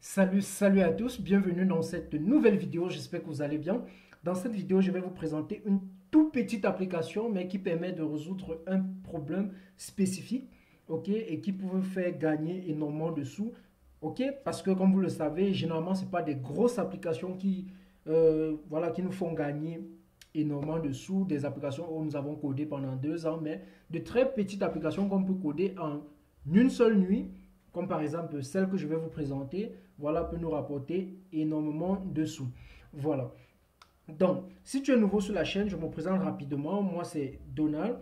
Salut à tous, bienvenue dans cette nouvelle vidéo, j'espère que vous allez bien. Dans cette vidéo, je vais vous présenter une toute petite application, mais qui permet de résoudre un problème spécifique, ok, et qui peut vous faire gagner énormément de sous, ok, parce que comme vous le savez, généralement, ce n'est pas des grosses applications voilà, qui nous font gagner énormément de sous, des applications où nous avons codé pendant 2 ans, mais de très petites applications qu'on peut coder en une seule nuit, comme par exemple celle que je vais vous présenter, voilà, peut nous rapporter énormément de sous. Voilà. Donc, si tu es nouveau sur la chaîne, je me présente rapidement. Moi, c'est Donald.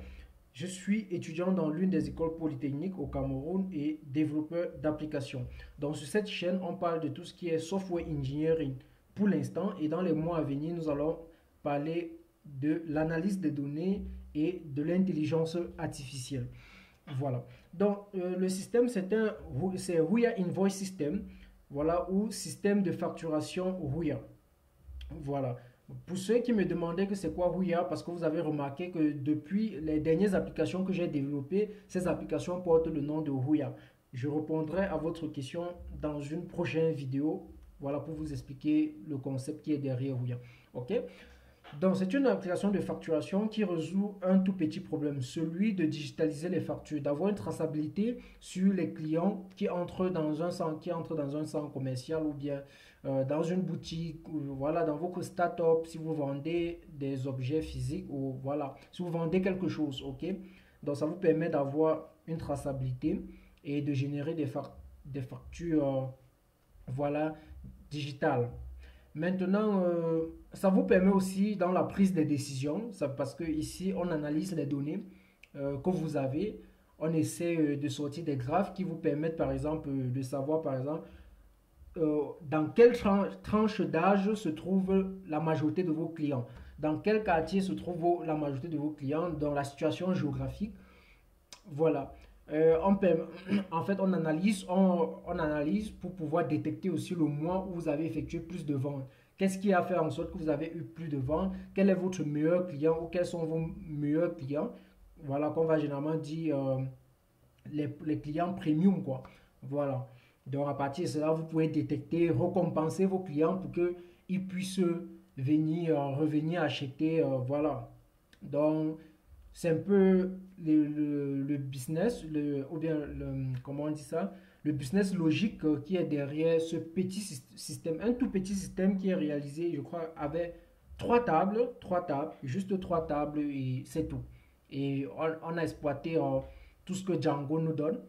Je suis étudiant dans l'une des écoles polytechniques au Cameroun et développeur d'applications. Donc, sur cette chaîne, on parle de tout ce qui est software engineering pour l'instant. Et dans les mois à venir, nous allons parler de l'analyse des données et de l'intelligence artificielle. Voilà. Donc, le système, c'est Rouya Invoice System, voilà, ou système de facturation Rouya. Voilà. Pour ceux qui me demandaient que c'est quoi Rouya, parce que vous avez remarqué que depuis les dernières applications que j'ai développées, ces applications portent le nom de Rouya. Je répondrai à votre question dans une prochaine vidéo, voilà, pour vous expliquer le concept qui est derrière Rouya. Ok? Donc, c'est une application de facturation qui résout un tout petit problème, celui de digitaliser les factures, d'avoir une traçabilité sur les clients qui entrent dans un centre commercial ou bien dans une boutique, ou, voilà, dans votre start-up, si vous vendez des objets physiques ou voilà, si vous vendez quelque chose, ok? Donc, ça vous permet d'avoir une traçabilité et de générer des factures, voilà, digitales. Maintenant, ça vous permet aussi dans la prise des décisions, parce que ici, on analyse les données que vous avez. On essaie de sortir des graphes qui vous permettent, par exemple, de savoir, par exemple, dans quelle tranche d'âge se trouve la majorité de vos clients. Dans quel quartier se trouve la majorité de vos clients, dans la situation géographique. Voilà. En fait, on analyse pour pouvoir détecter aussi le mois où vous avez effectué plus de ventes. Qu'est-ce qui a fait en sorte que vous avez eu plus de ventes? Quel est votre meilleur client ou quels sont vos meilleurs clients? Voilà, qu'on va généralement dire les clients premium, quoi. Voilà. Donc, à partir de cela, vous pouvez détecter, récompenser vos clients pour qu'ils puissent revenir acheter. Voilà. Donc, c'est un peu le business, ou bien, comment on dit ça, le business logique qui est derrière ce petit système, un tout petit système qui est réalisé, je crois, avec juste 3 tables et c'est tout. Et on a exploité tout ce que Django nous donne,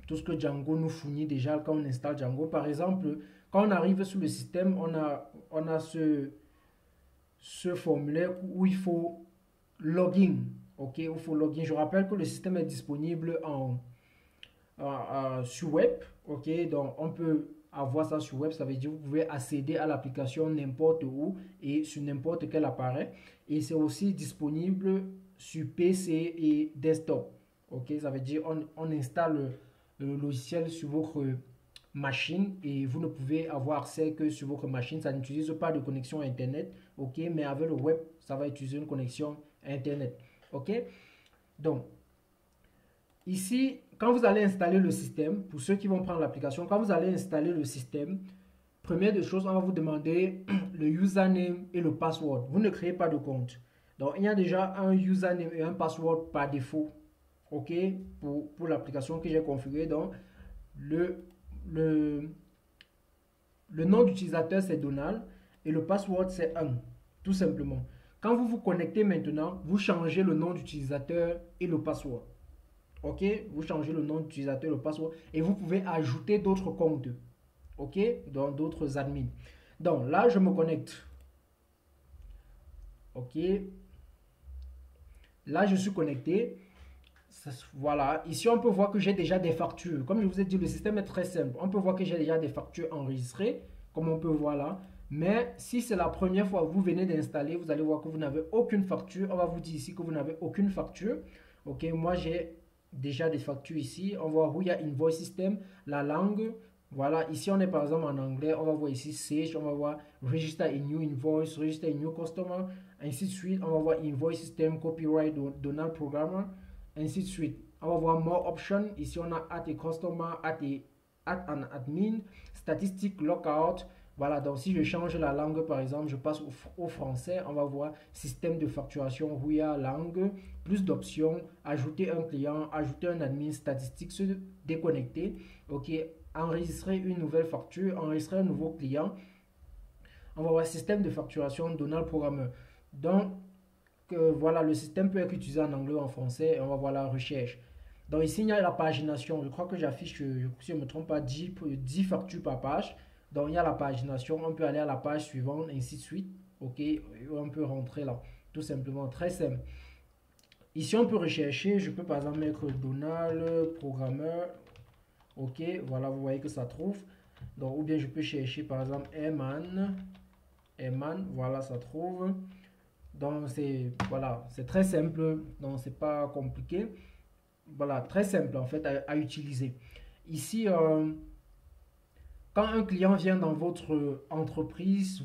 tout ce que Django nous fournit déjà quand on installe Django. Par exemple, quand on arrive sur le système, on a ce formulaire où il faut login. Ok, il faut login. Je rappelle que le système est disponible sur web. Ok, donc on peut avoir ça sur web. Ça veut dire que vous pouvez accéder à l'application n'importe où et sur n'importe quel appareil. Et c'est aussi disponible sur PC et desktop. Ok, ça veut dire on installe le logiciel sur votre machine et vous ne pouvez avoir accès que sur votre machine. Ça n'utilise pas de connexion Internet. Ok, mais avec le web, ça va utiliser une connexion Internet. Ok, donc ici, quand vous allez installer le système, pour ceux qui vont prendre l'application, quand vous allez installer le système, première des choses, on va vous demander le username et le password. Vous ne créez pas de compte. Donc, il y a déjà un username et un password par défaut. OK, pour l'application que j'ai configurée. Donc, le, le, le nom d'utilisateur, c'est Donald et le password, c'est 1. Tout simplement. Quand vous vous connectez maintenant, vous changez le nom d'utilisateur et le password. Ok, vous changez le nom d'utilisateur, le password et vous pouvez ajouter d'autres comptes. Ok, dans d'autres admins. Donc là, je me connecte. Ok, là, je suis connecté. Voilà, ici on peut voir que j'ai déjà des factures. Comme je vous ai dit, le système est très simple. On peut voir que j'ai déjà des factures enregistrées, comme on peut voir là. Mais si c'est la première fois que vous venez d'installer, vous allez voir que vous n'avez aucune facture. On va vous dire ici que vous n'avez aucune facture. Ok, moi j'ai déjà des factures ici. On voit où il y a Invoice System, la langue. Voilà, ici on est par exemple en anglais. On va voir ici Sage, on va voir Register a New Invoice, Register a New Customer, ainsi de suite. On va voir Invoice System, Copyright, Donald Programmer, ainsi de suite. On va voir More Options. Ici on a Add a Customer, Add a add an admin, statistique lockout. Voilà, donc si je change la langue, par exemple, je passe au français, on va voir système de facturation, RUA, langue, plus d'options, ajouter un client, ajouter un admin, statistique, se déconnecter, ok, enregistrer une nouvelle facture, enregistrer un nouveau client. On va voir système de facturation, Donald Programmeur. Donc, voilà, le système peut être utilisé en anglais ou en français, et on va voir la recherche. Donc ici, il y a la pagination. Je crois que j'affiche, si je ne me trompe pas, 10 factures par page. Donc il y a la pagination. On peut aller à la page suivante, ainsi de suite. Ok, on peut rentrer là. Tout simplement, très simple. Ici, on peut rechercher. Je peux par exemple mettre Donald, programmeur. Ok, voilà, vous voyez que ça trouve. Donc, ou bien je peux chercher par exemple Eman. Voilà, ça trouve. Donc c'est voilà, c'est très simple, donc c'est pas compliqué. Voilà, très simple en fait à utiliser. Ici, quand un client vient dans votre entreprise,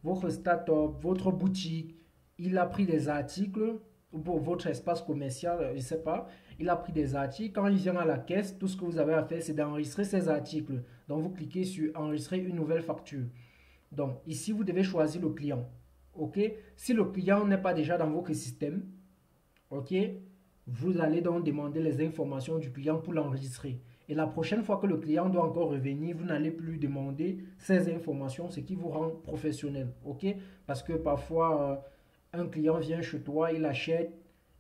votre start-up, votre boutique, il a pris des articles pour votre espace commercial, je ne sais pas, il a pris des articles. Quand il vient à la caisse, tout ce que vous avez à faire, c'est d'enregistrer ces articles. Donc vous cliquez sur enregistrer une nouvelle facture. Donc ici, vous devez choisir le client. Ok, si le client n'est pas déjà dans votre système, ok, vous allez donc demander les informations du client pour l'enregistrer. Et la prochaine fois que le client doit encore revenir, vous n'allez plus demander ces informations, ce qui vous rend professionnel. Ok, parce que parfois, un client vient chez toi, il achète,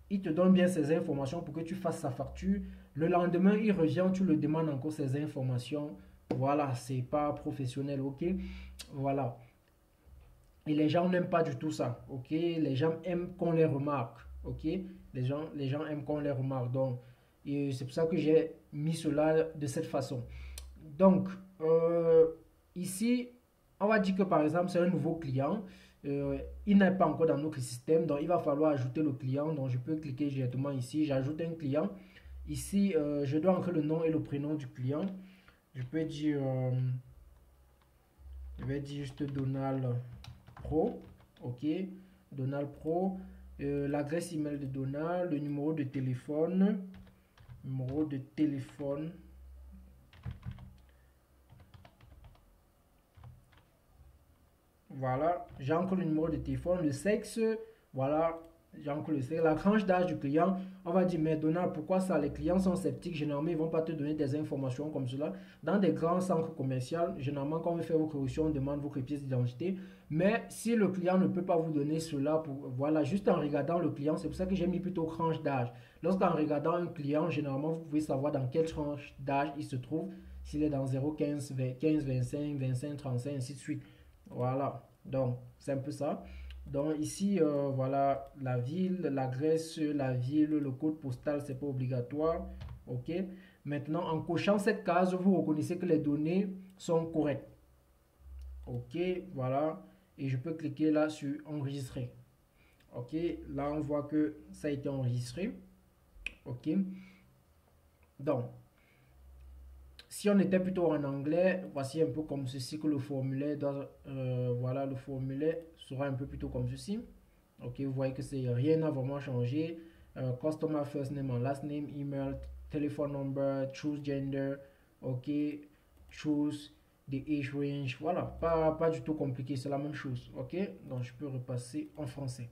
il te donne bien ces informations pour que tu fasses sa facture. Le lendemain, il revient, tu le demandes encore ces informations. Voilà, c'est pas professionnel. Ok, voilà. Et les gens n'aiment pas du tout ça, ok? Les gens aiment qu'on les remarque, ok? Les gens aiment qu'on les remarque. Donc, c'est pour ça que j'ai mis cela de cette façon. Donc, ici, on va dire que par exemple, c'est un nouveau client. Il n'est pas encore dans notre système, donc il va falloir ajouter le client. Donc, je peux cliquer directement ici, j'ajoute un client. Ici, je dois entrer le nom et le prénom du client. Je peux dire, je vais dire juste Donald Pro, ok, Donald Pro, l'adresse email de Donald, le numéro de téléphone, voilà, j'encre le numéro de téléphone, le sexe, voilà, j'encre le sexe, la tranche d'âge du client. On va dire, mais Donald, pourquoi ça? Les clients sont sceptiques, généralement, ils ne vont pas te donner des informations comme cela. Dans des grands centres commerciaux, généralement, quand on fait vos corrections, on demande vos pièces d'identité. Mais si le client ne peut pas vous donner cela, voilà, juste en regardant le client, c'est pour ça que j'ai mis plutôt tranche d'âge. Lorsqu'en regardant un client, généralement, vous pouvez savoir dans quelle tranche d'âge il se trouve, s'il est dans 0,15, 15, 25, 25, 35, ainsi de suite. Voilà, donc c'est un peu ça. Donc ici, voilà la ville, l'adresse, la ville, le code postal, c'est pas obligatoire. Ok. Maintenant, en cochant cette case, vous reconnaissez que les données sont correctes. Ok, voilà. Et je peux cliquer là sur enregistrer. Ok, là on voit que ça a été enregistré. Ok. Donc, si on était plutôt en anglais, voici un peu comme ceci que le formulaire voilà, le formulaire sera un peu plutôt comme ceci. Ok, vous voyez que rien n'a vraiment changé. Customer first name and last name, email, telephone number, choose gender, ok, choose the age range. Voilà, pas du tout compliqué, c'est la même chose. Ok, donc je peux repasser en français.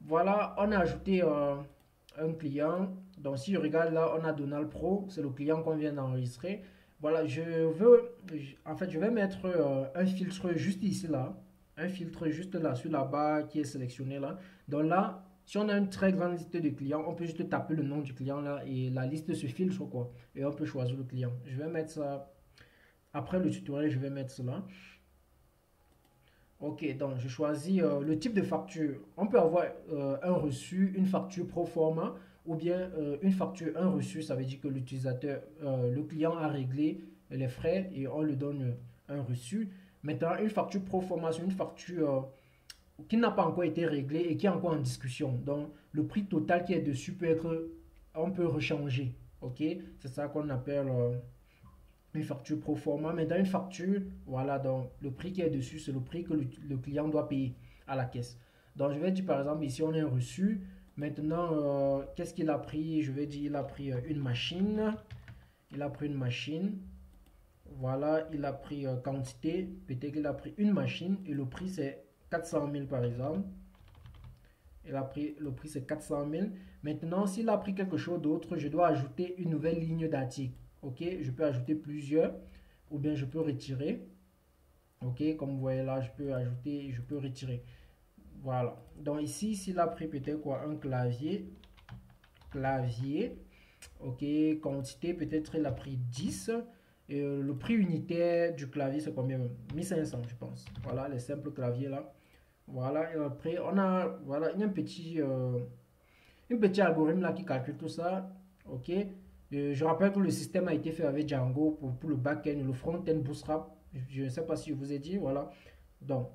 Voilà, on a ajouté un client. Donc si je regarde là, on a Donald Pro, c'est le client qu'on vient d'enregistrer. Voilà, en fait, je vais mettre un filtre juste ici là, un filtre juste là sur la barre qui est sélectionnée là. Donc là, si on a une très grande liste de clients, on peut juste taper le nom du client là et la liste se filtre quoi. Et on peut choisir le client. Je vais mettre ça après le tutoriel, je vais mettre cela. Ok, donc je choisis le type de facture. On peut avoir un reçu, une facture pro forma ou bien une facture, un reçu, ça veut dire que l'utilisateur, le client a réglé les frais et on lui donne un reçu. Maintenant, une facture pro forma, c'est une facture qui n'a pas encore été réglée et qui est encore en discussion. Donc, le prix total qui est dessus peut être, on peut rechanger. Ok, c'est ça qu'on appelle une facture pro forma. Mais dans une facture, voilà, donc le prix qui est dessus, c'est le prix que le client doit payer à la caisse. Donc je vais dire par exemple, ici on a un reçu. Maintenant, qu'est-ce qu'il a pris? Je vais dire, il a pris une machine. il a pris une machine. Voilà, il a pris quantité, peut-être qu'il a pris une machine et le prix c'est 400 000 par exemple. Il a pris, le prix c'est 400 000. Maintenant, s'il a pris quelque chose d'autre, je dois ajouter une nouvelle ligne d'article. Ok, je peux ajouter plusieurs ou bien je peux retirer. Ok, comme vous voyez là, je peux ajouter et je peux retirer. Voilà. Donc ici, s'il a pris peut-être quoi, un clavier. Ok, quantité, peut-être il a pris 10. Et le prix unitaire du clavier, c'est combien? 1500, je pense. Voilà, les simples claviers là. Voilà, et après, on a, voilà, il y a un petit algorithme là qui calcule tout ça. Ok, je rappelle que le système a été fait avec Django pour le back-end, le front-end Bootstrap. Je ne sais pas si je vous ai dit, voilà. Donc,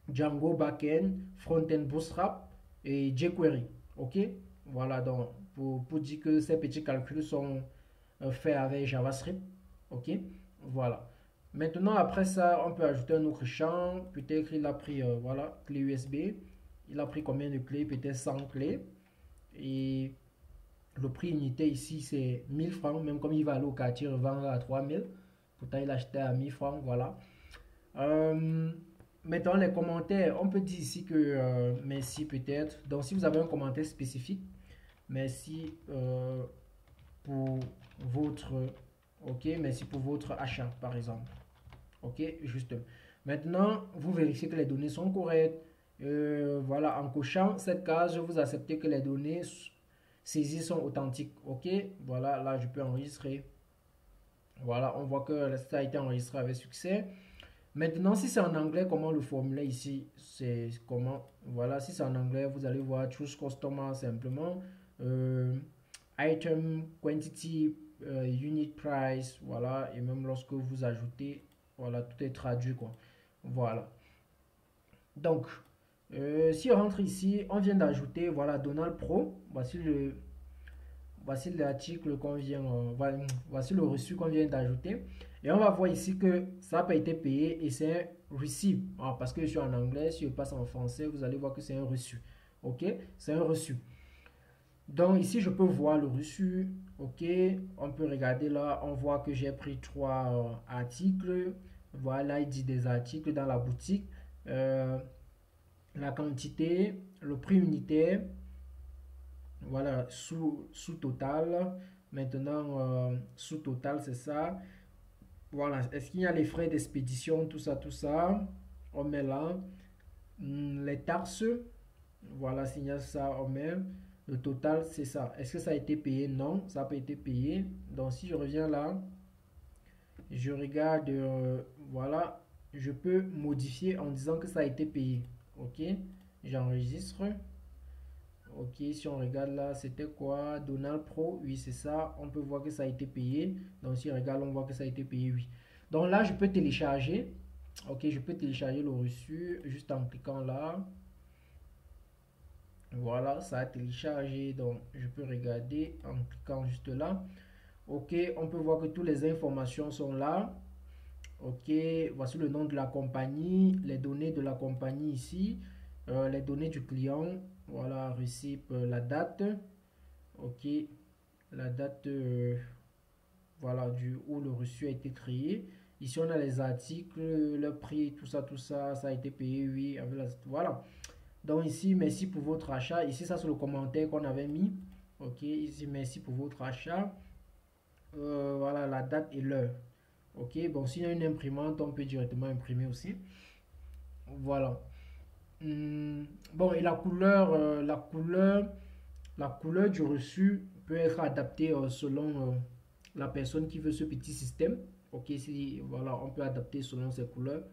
Django back-end, front-end Bootstrap et jQuery. Ok, voilà, donc, pour dire que ces petits calculs sont faits avec JavaScript. Ok, voilà. Maintenant, après ça, on peut ajouter un autre champ. Peut-être qu'il a pris, voilà, clé USB. Il a pris combien de clés? Peut-être 100 clés. Et le prix unité ici, c'est 1000 francs. Même comme il va aller au quartier revendre à 3000. Pourtant, il achetait à 1000 francs. Voilà. Maintenant, les commentaires. On peut dire ici que merci peut-être. Donc, si vous avez un commentaire spécifique, merci pour votre... Ok, merci pour votre achat, par exemple. Ok, juste. Maintenant, vous vérifiez que les données sont correctes. Voilà, en cochant cette case, vous acceptez que les données saisies sont authentiques. Ok, voilà, là, je peux enregistrer. Voilà, on voit que ça a été enregistré avec succès. Maintenant, si c'est en anglais, comment le formuler ici? C'est comment? Voilà, si c'est en anglais, vous allez voir choose customer simplement. Item, quantity, unit price, voilà. Et même lorsque vous ajoutez, voilà, tout est traduit, quoi. Voilà. Donc, si on rentre ici, on vient d'ajouter, voilà, Donald Pro. Voici l'article qu'on vient, voici le reçu qu'on vient d'ajouter. Et on va voir ici que ça n'a pas été payé et c'est un reçu. Parce que je suis en anglais, si je passe en français, vous allez voir que c'est un reçu. Ok, c'est un reçu. Donc ici, je peux voir le reçu. Ok, on peut regarder là, on voit que j'ai pris 3 articles. Voilà, il dit des articles dans la boutique. La quantité, le prix unitaire. Voilà, sous total. Maintenant, sous total, c'est ça. Voilà, est-ce qu'il y a les frais d'expédition, tout ça, tout ça. On met là. Les taxes, voilà, s'il y a ça, on met. Le total, c'est ça. Est-ce que ça a été payé? Non, ça n'a pas été payé. Donc, si je reviens là, je regarde, voilà, je peux modifier en disant que ça a été payé. Ok, j'enregistre. Ok, si on regarde là, c'était quoi? Donald Pro, oui, c'est ça. On peut voir que ça a été payé. Donc, si on regarde, on voit que ça a été payé, oui. Donc là, je peux télécharger. Ok, je peux télécharger le reçu juste en cliquant là. Voilà, ça a téléchargé. Donc, je peux regarder en cliquant juste là. Ok, on peut voir que toutes les informations sont là. Ok, voici le nom de la compagnie, les données de la compagnie ici, les données du client. Voilà, récip, la date. Ok, la date voilà, où le reçu a été créé. Ici, on a les articles, le prix, tout ça, ça a été payé, oui. Voilà. Donc ici, merci pour votre achat. Ici, ça c'est le commentaire qu'on avait mis. Ok, ici, merci pour votre achat. Voilà, la date et l'heure. Ok, bon, s'il y a une imprimante, on peut directement imprimer aussi. Voilà. Bon, et la couleur du reçu peut être adaptée selon la personne qui veut ce petit système. Ok, si voilà, on peut adapter selon ses couleurs.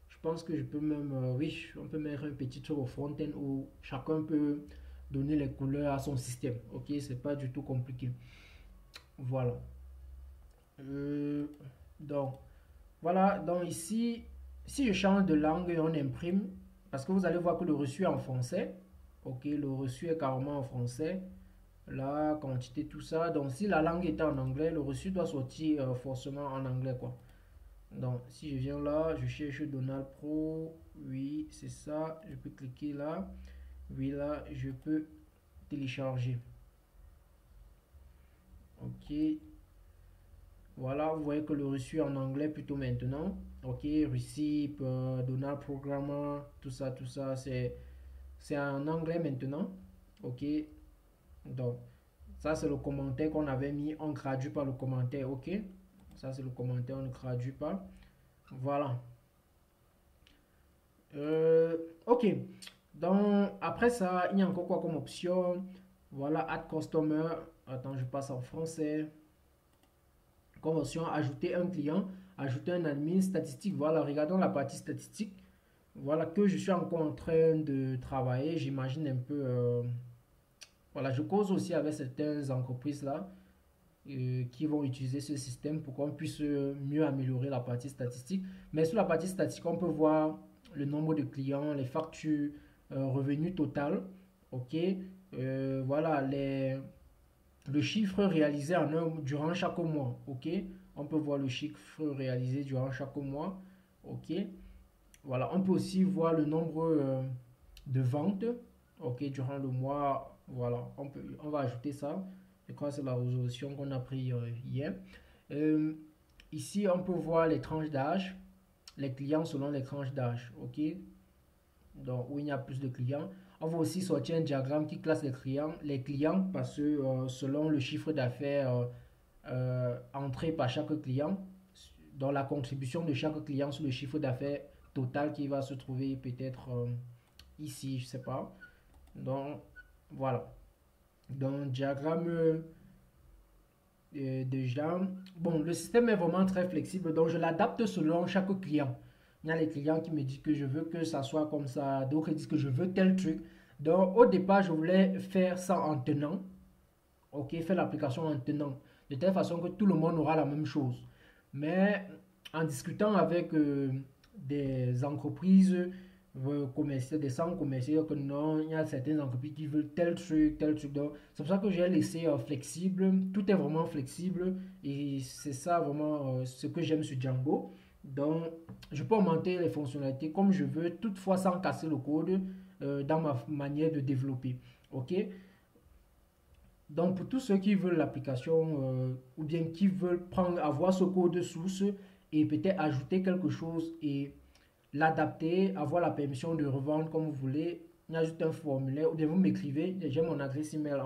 Je pense que je peux même, oui, on peut mettre un petit truc au front-end où chacun peut donner les couleurs à son système. Ok, c'est pas du tout compliqué. Voilà. Euh, donc, voilà, donc ici, si je change de langue et on imprime, parce que vous allez voir que le reçu est en français. Ok, le reçu est carrément en français. La quantité, tout ça. Donc, si la langue est en anglais, le reçu doit sortir forcément en anglais, quoi. Donc, si je viens là, je cherche Donald Pro. Oui, c'est ça. Je peux cliquer là. Oui, là, je peux télécharger. Ok. Voilà, vous voyez que le reçu est en anglais plutôt maintenant. Ok, receipt, Donald Programmer, tout ça, c'est en anglais maintenant. Ok, donc ça c'est le commentaire qu'on avait mis, on ne traduit pas le commentaire. Ok, ça c'est le commentaire, on ne traduit pas. Voilà. Ok, donc après ça, il y a encore quoi comme option? Voilà, add customer. Attends, je passe en français. Comme option, ajouter un client, ajouter un admin statistique. Voilà, regardons la partie statistique. Voilà que je suis encore en train de travailler. J'imagine un peu. Voilà, je cause aussi avec certaines entreprises là qui vont utiliser ce système pour qu'on puisse mieux améliorer la partie statistique. Mais sur la partie statistique, on peut voir le nombre de clients, les factures, revenus total. Ok, voilà le chiffre réalisé durant chaque mois. Ok, on peut voir le chiffre réalisé durant chaque mois. Ok, voilà, on peut aussi voir le nombre de ventes. Ok, durant le mois. Voilà, on va ajouter ça. Je crois que c'est la résolution qu'on a pris hier. Euh, Ici, on peut voir les tranches d'âge, les clients selon les tranches d'âge. Ok, donc où il y a plus de clients. On va aussi sortir un diagramme qui classe les clients parce que selon le chiffre d'affaires entré par chaque client, dans la contribution de chaque client sur le chiffre d'affaires total qui va se trouver peut-être ici, je sais pas. Donc voilà. Donc diagramme déjà. Bon, le système est vraiment très flexible, donc je l'adapte selon chaque client. Il y a les clients qui me disent que je veux que ça soit comme ça, d'autres disent que je veux tel truc. Donc au départ, je voulais faire ça en tenant. Ok, faire l'application en tenant. De telle façon que tout le monde aura la même chose. Mais en discutant avec des entreprises commerciales, des centres commerciaux, que non, il y a certaines entreprises qui veulent tel truc, tel truc. Donc, c'est pour ça que j'ai laissé flexible. Tout est vraiment flexible. Et c'est ça vraiment ce que j'aime sur Django. Donc, je peux augmenter les fonctionnalités comme je veux, toutefois sans casser le code dans ma manière de développer. Ok? Donc, pour tous ceux qui veulent l'application ou bien qui veulent avoir ce code source et peut-être ajouter quelque chose et l'adapter, avoir la permission de revendre comme vous voulez, il y a juste un formulaire ou bien vous m'écrivez. J'ai mon adresse email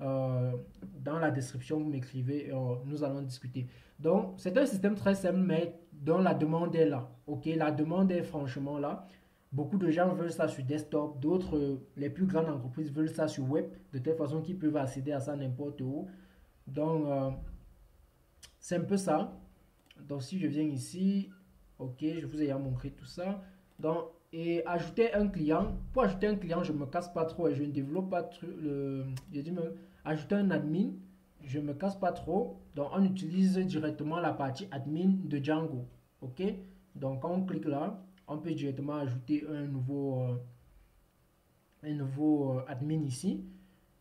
euh, dans la description, vous m'écrivez et nous allons discuter. Donc, c'est un système très simple, mais dont la demande est là. Ok, la demande est franchement là. Beaucoup de gens veulent ça sur desktop, d'autres, les plus grandes entreprises veulent ça sur web, de telle façon qu'ils peuvent accéder à ça n'importe où. Donc, c'est un peu ça. Donc, si je viens ici, ok, je vous ai montré tout ça. Donc, et ajouter un client. Pour ajouter un client, je ne me casse pas trop et je ne développe pas je dis même, ajouter un admin, je ne me casse pas trop. Donc, on utilise directement la partie admin de Django. Ok, donc quand on clique là, on peut directement ajouter un nouveau admin ici.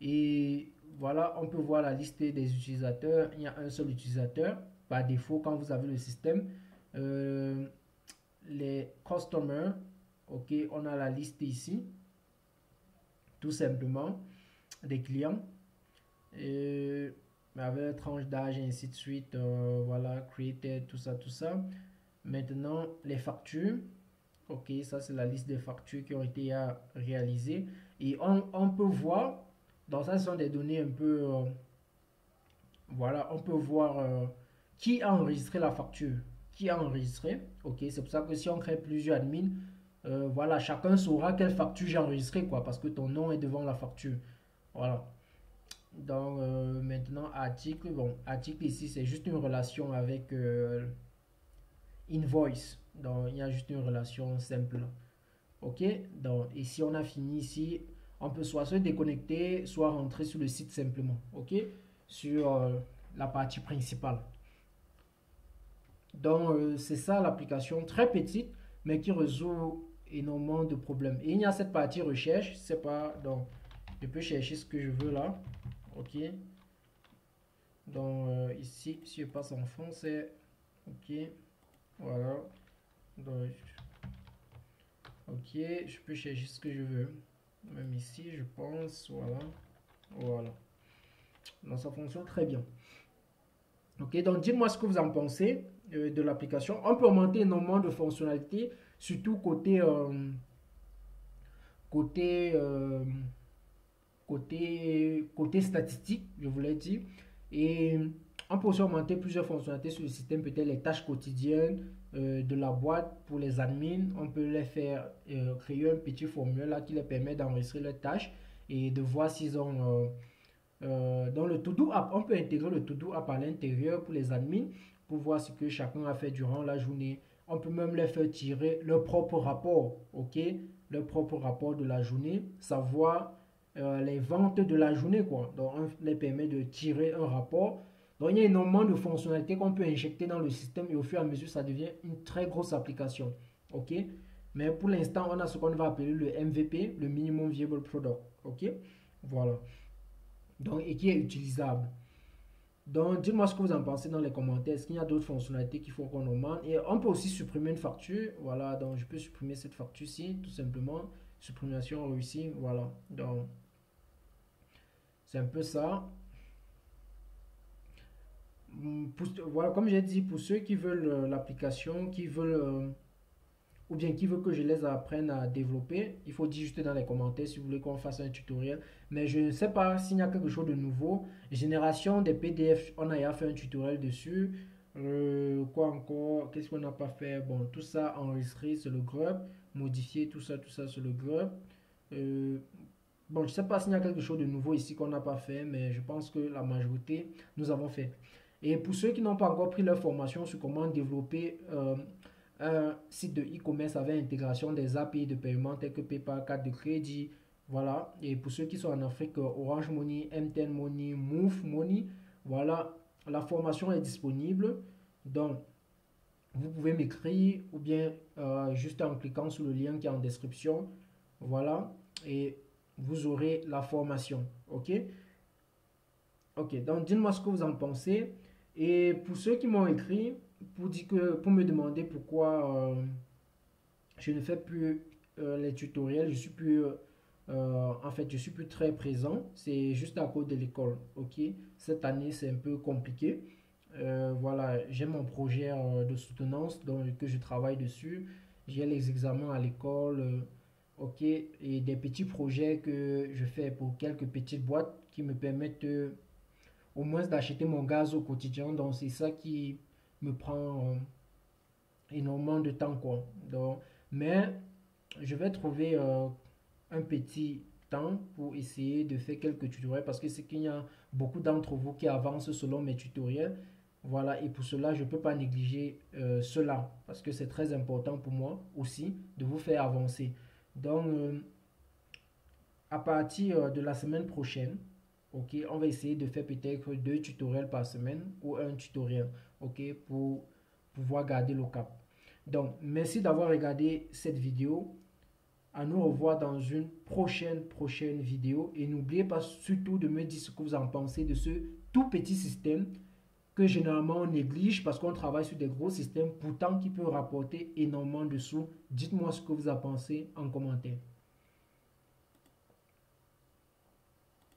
Et voilà, on peut voir la liste des utilisateurs. Il y a un seul utilisateur. Par défaut, quand vous avez le système, les customers, ok, on a la liste ici, tout simplement, des clients. Et avec la tranche d'âge et ainsi de suite, voilà, created, tout ça, tout ça. Maintenant, les factures. Ok, ça c'est la liste des factures qui ont été réalisées. Et on peut voir, donc ça ce sont des données un peu, voilà, on peut voir qui a enregistré la facture, qui a enregistré. Ok, c'est pour ça que si on crée plusieurs admins, voilà, chacun saura quelle facture j'ai enregistré, quoi, parce que ton nom est devant la facture. Voilà. Donc maintenant, article, bon, article ici c'est juste une relation avec invoice. Donc il y a juste une relation simple. Ok, donc ici on a fini ici. On peut soit se déconnecter, soit rentrer sur le site simplement. Ok, sur la partie principale. Donc c'est ça l'application très petite, mais qui résout énormément de problèmes. Et il y a cette partie recherche, c'est pas donc je peux chercher ce que je veux là. Ok, donc ici si je passe en français, ok, voilà. Donc ok, je peux chercher ce que je veux. Même ici, je pense, voilà. Voilà. Donc ça fonctionne très bien. Ok, donc dites-moi ce que vous en pensez de l'application. On peut augmenter énormément de fonctionnalités, surtout côté, euh, côté statistique, je voulais dire. Et on peut aussi augmenter plusieurs fonctionnalités sur le système, peut-être les tâches quotidiennes de la boîte pour les admins. On peut les faire créer un petit formulaire là qui les permet d'enregistrer leurs tâches et de voir s'ils ont dans le To-Do app. On peut intégrer le To-Do app à l'intérieur pour les admins pour voir ce que chacun a fait durant la journée. On peut même les faire tirer leur propre rapport, ok? Leur propre rapport de la journée, savoir les ventes de la journée, quoi. Donc, on les permet de tirer un rapport. Donc, il y a énormément de fonctionnalités qu'on peut injecter dans le système et au fur et à mesure, ça devient une très grosse application, ok? Mais pour l'instant, on a ce qu'on va appeler le MVP, le Minimum Viable Product, ok? Voilà. Donc, et qui est utilisable. Donc, dites-moi ce que vous en pensez dans les commentaires. Est-ce qu'il y a d'autres fonctionnalités qu'il faut qu'on augmente? Et on peut aussi supprimer une facture. Voilà, donc je peux supprimer cette facture-ci, tout simplement. Supprimation réussie, voilà. Donc, c'est un peu ça. Voilà, comme j'ai dit, pour ceux qui veulent l'application, qui veulent ou bien qui veut que je les apprenne à développer, il faut dire juste dans les commentaires si vous voulez qu'on fasse un tutoriel. Mais je ne sais pas s'il y a quelque chose de nouveau. Génération des PDF, on a fait un tutoriel dessus. Quoi encore? Qu'est-ce qu'on n'a pas fait? Bon, tout ça enregistré sur le Grub, modifier tout ça sur le Grub. Euh, bon, je ne sais pas s'il y a quelque chose de nouveau ici qu'on n'a pas fait, mais je pense que la majorité, nous avons fait. Et pour ceux qui n'ont pas encore pris leur formation sur comment développer un site de e-commerce avec intégration des API de paiement tels que PayPal, carte de crédit, voilà. Et pour ceux qui sont en Afrique, Orange Money, MTN Money, Move Money, voilà, la formation est disponible. Donc, vous pouvez m'écrire ou bien juste en cliquant sur le lien qui est en description, voilà, et vous aurez la formation, ok? Ok, donc dites-moi ce que vous en pensez. Et pour ceux qui m'ont écrit, pour me demander pourquoi je ne fais plus les tutoriels, je suis plus, en fait, je suis plus très présent. C'est juste à cause de l'école, ok? Cette année, c'est un peu compliqué. Voilà, j'ai mon projet de soutenance donc, que je travaille dessus. J'ai les examens à l'école, ok? Et des petits projets que je fais pour quelques petites boîtes qui me permettent au moins d'acheter mon gaz au quotidien. Donc, c'est ça qui me prend énormément de temps, quoi. Donc, mais je vais trouver un petit temps pour essayer de faire quelques tutoriels parce que c'est qu'il y a beaucoup d'entre vous qui avancent selon mes tutoriels. Voilà, et pour cela, je ne peux pas négliger cela parce que c'est très important pour moi aussi de vous faire avancer. Donc, à partir de la semaine prochaine, ok, on va essayer de faire peut-être 2 tutoriels par semaine ou un tutoriel, ok, pour pouvoir garder le cap. Donc, merci d'avoir regardé cette vidéo. À nous revoir dans une prochaine vidéo. Et n'oubliez pas surtout de me dire ce que vous en pensez de ce tout petit système que généralement on néglige parce qu'on travaille sur des gros systèmes pourtant qui peut rapporter énormément de sous. Dites-moi ce que vous en pensez en commentaire.